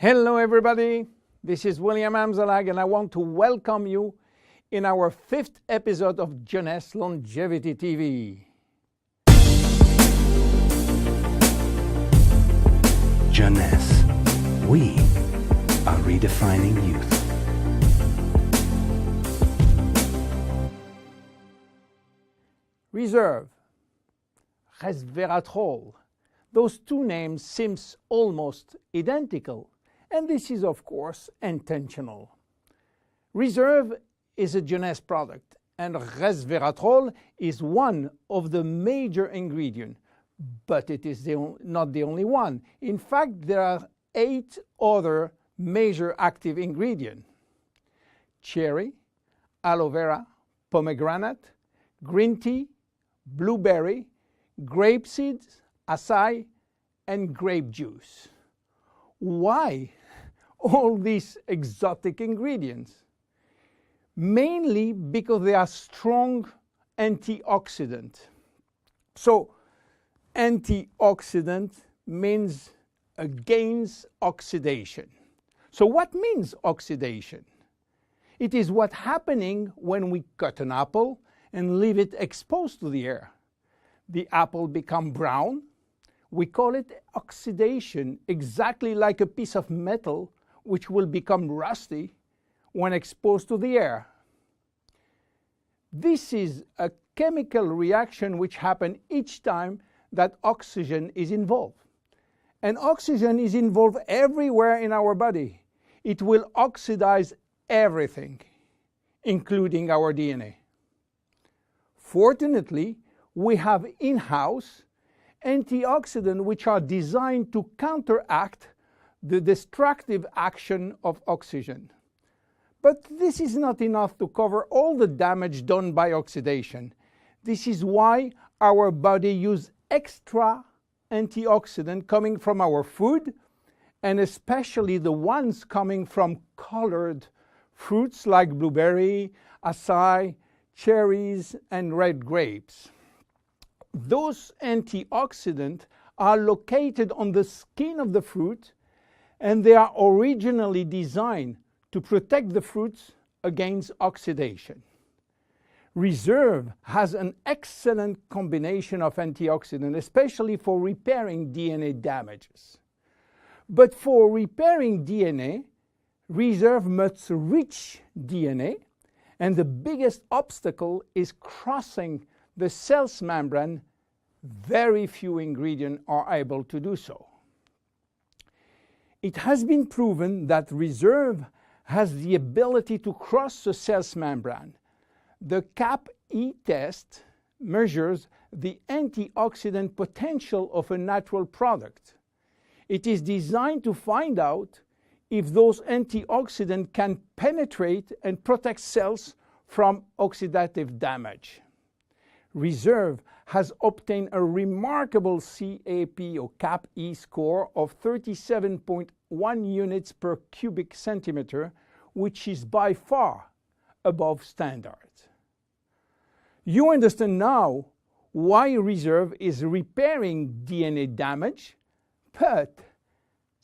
Hello everybody, this is William Amzallag and I want to welcome you in our 5th episode of Jeunesse Longevity TV. Jeunesse, we are redefining youth. Reserve, Resveratrolo, those two names seem almost identical. And this is, of course, intentional. Reserve is a Jeunesse product, and Resveratrolo is one of the major ingredients, but it is not the only one. In fact, there are 8 other major active ingredients: cherry, aloe vera, pomegranate, green tea, blueberry, grape seeds, acai, and grape juice. Why all these exotic ingredients? Mainly because they are strong antioxidants. So antioxidant means against oxidation. So what means oxidation? It is what's happening when we cut an apple and leave it exposed to the air. The apple becomes brown. We call it oxidation, exactly like a piece of metal which will become rusty when exposed to the air. This is a chemical reaction which happens each time that oxygen is involved. And oxygen is involved everywhere in our body. It will oxidize everything, including our DNA. Fortunately, we have in-house antioxidants which are designed to counteract the destructive action of oxygen. But this is not enough to cover all the damage done by oxidation. This is why our body uses extra antioxidants coming from our food, and especially the ones coming from colored fruits like blueberry, acai, cherries, and red grapes. Those antioxidants are located on the skin of the fruit, and they are originally designed to protect the fruits against oxidation. Reserve has an excellent combination of antioxidants, especially for repairing DNA damages. But for repairing DNA, Reserve must reach DNA, and the biggest obstacle is crossing the cell's membrane. Very few ingredients are able to do so. It has been proven that Reserve has the ability to cross the cell's membrane. The CAP-E test measures the antioxidant potential of a natural product. It is designed to find out if those antioxidants can penetrate and protect cells from oxidative damage. Reserve has obtained a remarkable CAP or CAP-E score of 37.1 units per cubic centimeter, which is by far above standards. You understand now why Reserve is repairing DNA damage, but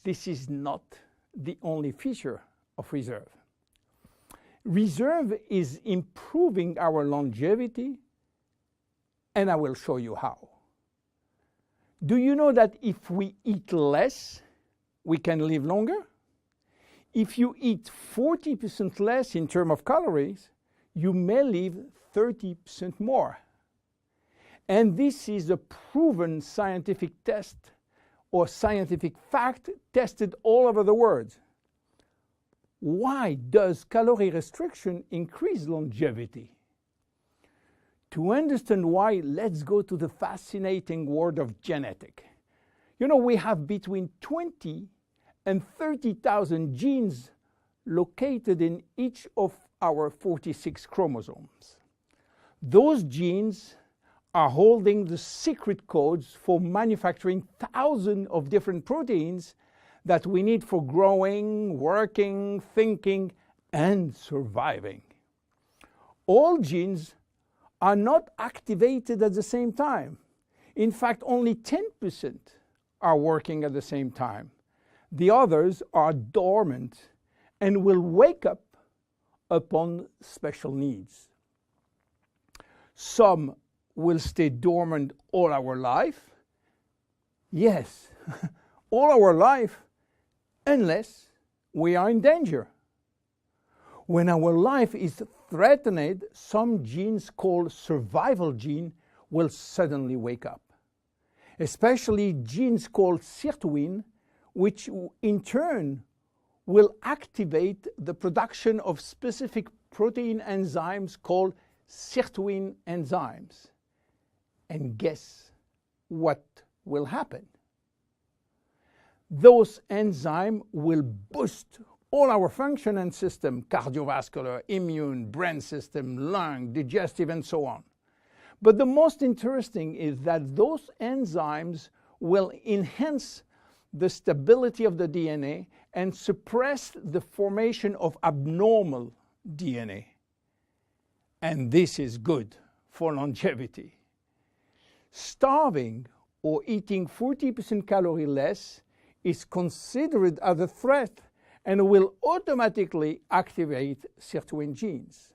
this is not the only feature of Reserve. Reserve is improving our longevity, and I will show you how. Do you know that if we eat less, we can live longer? If you eat 40% less in terms of calories, you may live 30% more. And this is a proven scientific test or scientific fact tested all over the world. Why does calorie restriction increase longevity? To understand why, let's go to the fascinating world of genetics. You know, we have between 20 and 30,000 genes located in each of our 46 chromosomes. Those genes are holding the secret codes for manufacturing thousands of different proteins that we need for growing, working, thinking, and surviving. All genes are not activated at the same time. In fact, only 10% are working at the same time. The others are dormant and will wake up upon special needs. Some will stay dormant all our life. Yes, all our life, unless we are in danger. When our life is threatened, some genes called survival gene will suddenly wake up. Especially genes called sirtuin, which in turn will activate the production of specific protein enzymes called sirtuin enzymes. And guess what will happen? Those enzymes will boost all our function and system, cardiovascular, immune, brain system, lung, digestive, and so on. But the most interesting is that those enzymes will enhance the stability of the DNA and suppress the formation of abnormal DNA. And this is good for longevity. Starving or eating 40% calorie less is considered as a threat and will automatically activate sirtuin genes.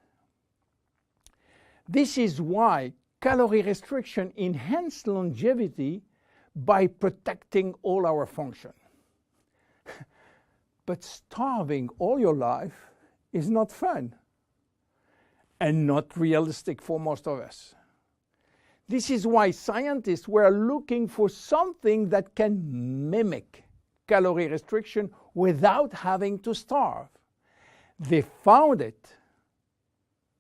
This is why calorie restriction enhances longevity by protecting all our function. But starving all your life is not fun and not realistic for most of us. This is why scientists were looking for something that can mimic calorie restriction without having to starve. They found it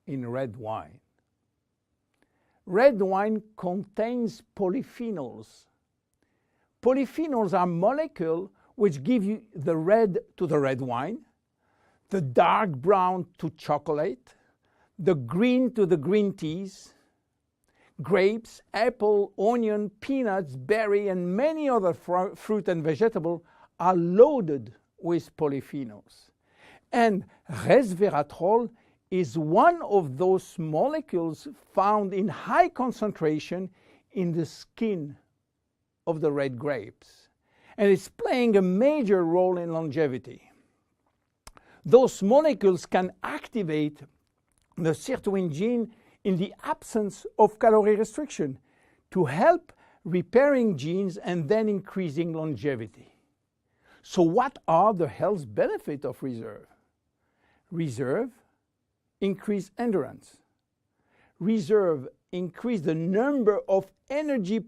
in red wine. Red wine contains polyphenols. Polyphenols are molecules which give you the red to the red wine, the dark brown to chocolate, the green to the green teas. Grapes, apple, onion, peanuts, berry, and many other fruit and vegetables are loaded with polyphenols. And resveratrol is one of those molecules found in high concentration in the skin of the red grapes. And it's playing a major role in longevity. Those molecules can activate the sirtuin gene in the absence of calorie restriction to help repairing genes and then increasing longevity. So what are the health benefits of reserve? Reserve increase endurance. Reserve increase the number of energy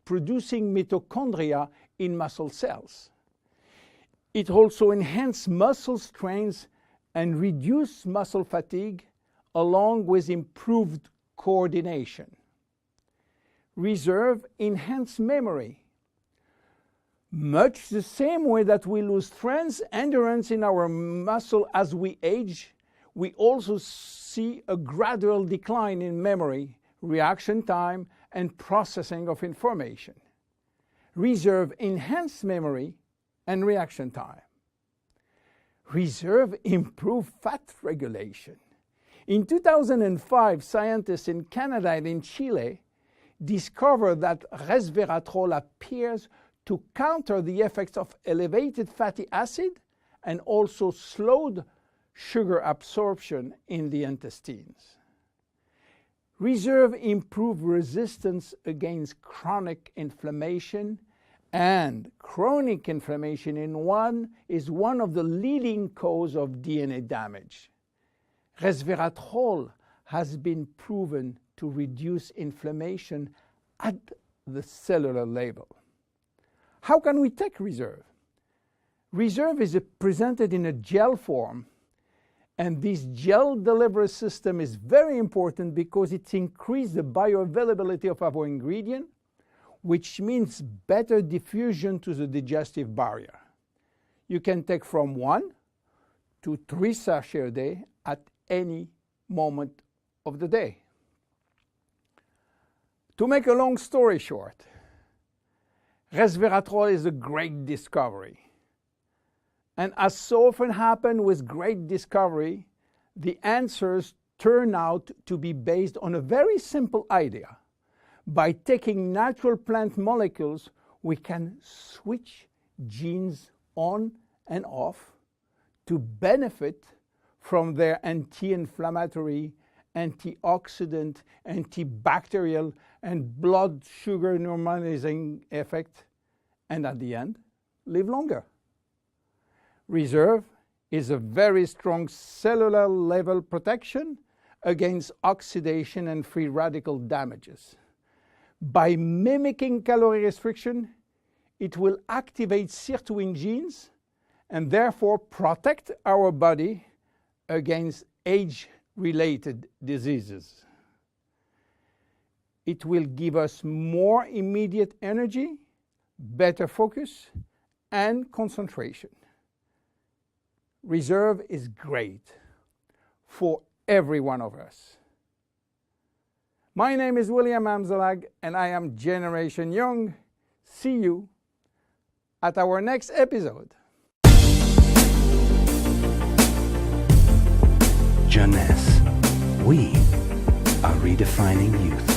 producing mitochondria in muscle cells. It also enhances muscle strength and reduce muscle fatigue along with improved coordination. Reserve enhances memory. Much the same way that we lose strength, endurance in our muscle as we age, we also see a gradual decline in memory, reaction time, and processing of information. Reserve enhances memory and reaction time. Reserve improves fat regulation. In 2005, scientists in Canada and in Chile discovered that resveratrol appears to counter the effects of elevated fatty acid and also slowed sugar absorption in the intestines. Reserve improves resistance against chronic inflammation, and chronic inflammation is one of the leading causes of DNA damage. Resveratrol has been proven to reduce inflammation at the cellular level. How can we take reserve? Reserve is presented in a gel form, and this gel delivery system is very important because it increases the bioavailability of our ingredient, which means better diffusion to the digestive barrier. You can take from 1 to 3 sachets a day at any moment of the day. To make a long story short, resveratrol is a great discovery. And as so often happens with great discovery, the answers turn out to be based on a very simple idea. By taking natural plant molecules, we can switch genes on and off to benefit from their anti-inflammatory, antioxidant, antibacterial, and blood sugar normalizing effect, and at the end, live longer. Reserve is a very strong cellular level protection against oxidation and free radical damages. By mimicking calorie restriction, it will activate sirtuin genes and therefore protect our body against age-related diseases. It will give us more immediate energy, better focus, and concentration. Reserve is great for every one of us. My name is William Amzallag, and I am Generation Young. See you at our next episode. Jeunesse. We are redefining youth.